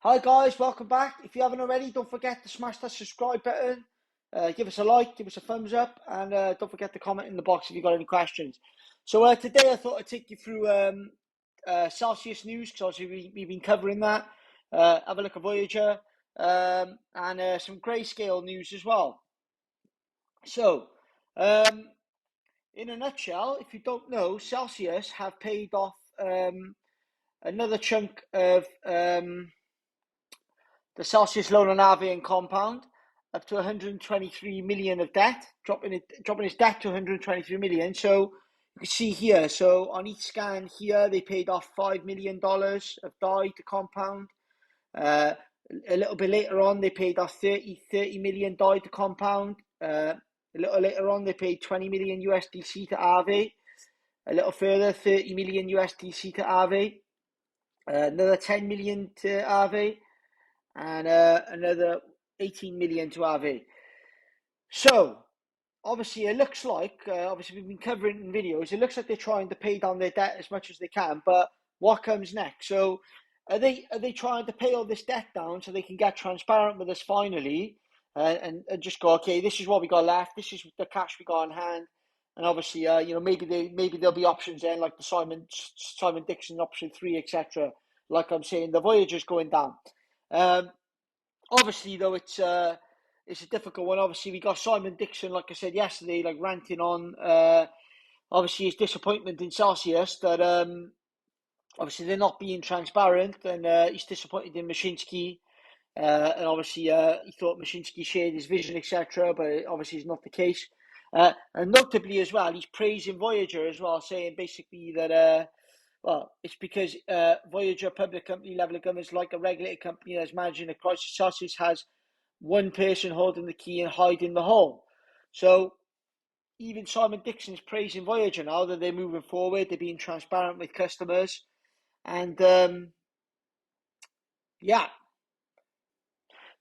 Hi guys, welcome back. If you haven't already, don't forget to smash that subscribe button. Give us a like, give us a thumbs up, and don't forget to comment in the box if you've got any questions. So today I thought I'd take you through Celsius news, because obviously we've been covering that. Have a look at Voyager, and some Grayscale news as well. So, in a nutshell, if you don't know, Celsius have paid off another chunk of the Celsius loan on Avian compound up to 123 million of debt, dropping its debt to 123 million. So you can see here, so on each scan here, they paid off $5 million of DAI to compound. A little bit later on, they paid off 30 million DAI to compound. A little later on, they paid 20 million USDC to Aave. A little further, 30 million USDC to Aave. Another 10 million to Aave. And another 18 million to Aave. So, obviously, it looks like, obviously we've been covering in videos, it looks like they're trying to pay down their debt as much as they can, but what comes next? So, are they trying to pay all this debt down so they can get transparent with us finally, and just go, okay, this is what we got left, this is the cash we got on hand, and obviously, maybe there'll be options then, like the Simon Dixon option 3, etc. Like I'm saying, the Voyager's going down. Obviously, though, it's a difficult one. Obviously, we got Simon Dixon, like I said yesterday, like ranting on obviously his disappointment in Celsius, that obviously they're not being transparent, and he's disappointed in Mashinsky, and obviously he thought Mashinsky shared his vision, etc., but obviously it's not the case. And notably as well, he's praising Voyager as well, saying basically that well, it's because Voyager, public company level of governance, like a regulated company that's managing a crisis. Celsius has one person holding the key and hiding the whole. So even Simon Dixon's praising Voyager now, that they're moving forward, they're being transparent with customers, and yeah.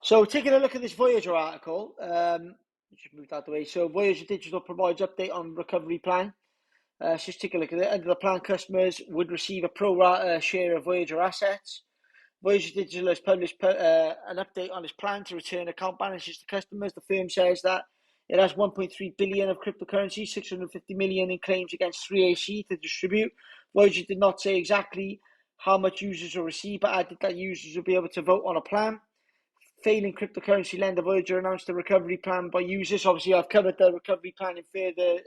So taking a look at this Voyager article, just move that away. So Voyager Digital provides update on recovery plan. Just take a look at it. Under the plan, customers would receive a pro rata share of Voyager assets. Voyager Digital has published an update on its plan to return account balances to customers. The firm says that it has 1.3 billion of cryptocurrency, 650 million in claims against 3AC to distribute. Voyager did not say exactly how much users will receive, but added that users will be able to vote on a plan. Failing cryptocurrency lender, Voyager announced a recovery plan by users. Obviously, I've covered the recovery plan in further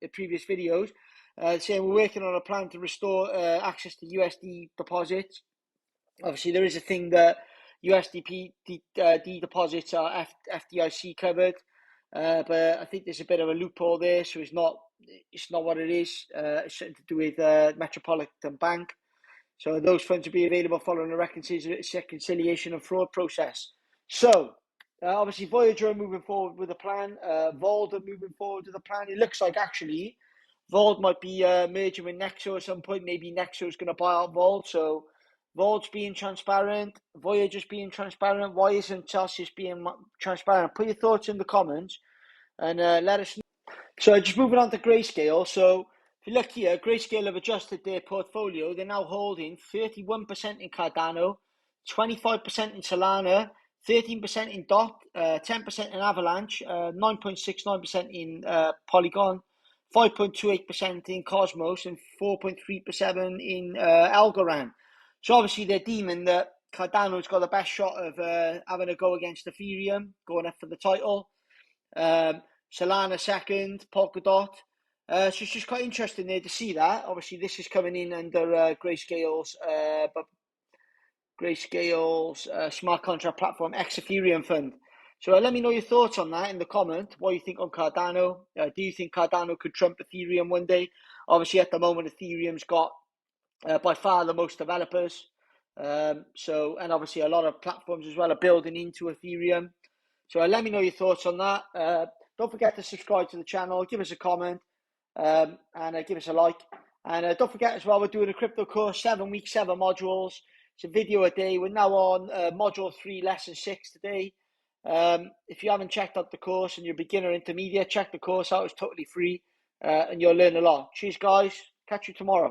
in previous videos, saying we're working on a plan to restore access to USD deposits. Obviously, there is a thing that USDP deposits are FDIC covered, but I think there's a bit of a loophole there, so it's not what it is. It's something to do with Metropolitan Bank. So those funds will be available following a reconciliation and fraud process. So obviously Voyager are moving forward with a plan. Vold are moving forward with a plan. It looks like actually Vold might be merging with Nexo at some point. Maybe Nexo is going to buy out Vold. So Vold's being transparent. Voyager's being transparent. Why isn't Celsius being transparent? Put your thoughts in the comments and let us know. So just moving on to Grayscale. So if you look here, Grayscale have adjusted their portfolio. They're now holding 31% in Cardano, 25% in Solana, 13% in DOT, 10% in Avalanche, 9.69% in Polygon, 5.28% in Cosmos, and 4.3% in Algorand. So obviously they're deeming that Cardano's got the best shot of having a go against Ethereum, going up for the title. Solana second, Polkadot. So it's just quite interesting there to see that. Obviously, this is coming in under Grayscale's smart contract platform, X Ethereum fund. So let me know your thoughts on that in the comment. What you think on Cardano? Do you think Cardano could trump Ethereum one day? Obviously, at the moment, Ethereum's got by far the most developers. And obviously a lot of platforms as well are building into Ethereum. So let me know your thoughts on that. Don't forget to subscribe to the channel, give us a comment, and give us a like. And don't forget as well, we're doing a crypto course, 7 weeks, 7 modules. It's a video a day. We're now on module 3, lesson 6 today. If you haven't checked out the course and you're beginner intermediate, check the course out. It's totally free, and you'll learn a lot. Cheers, guys. Catch you tomorrow.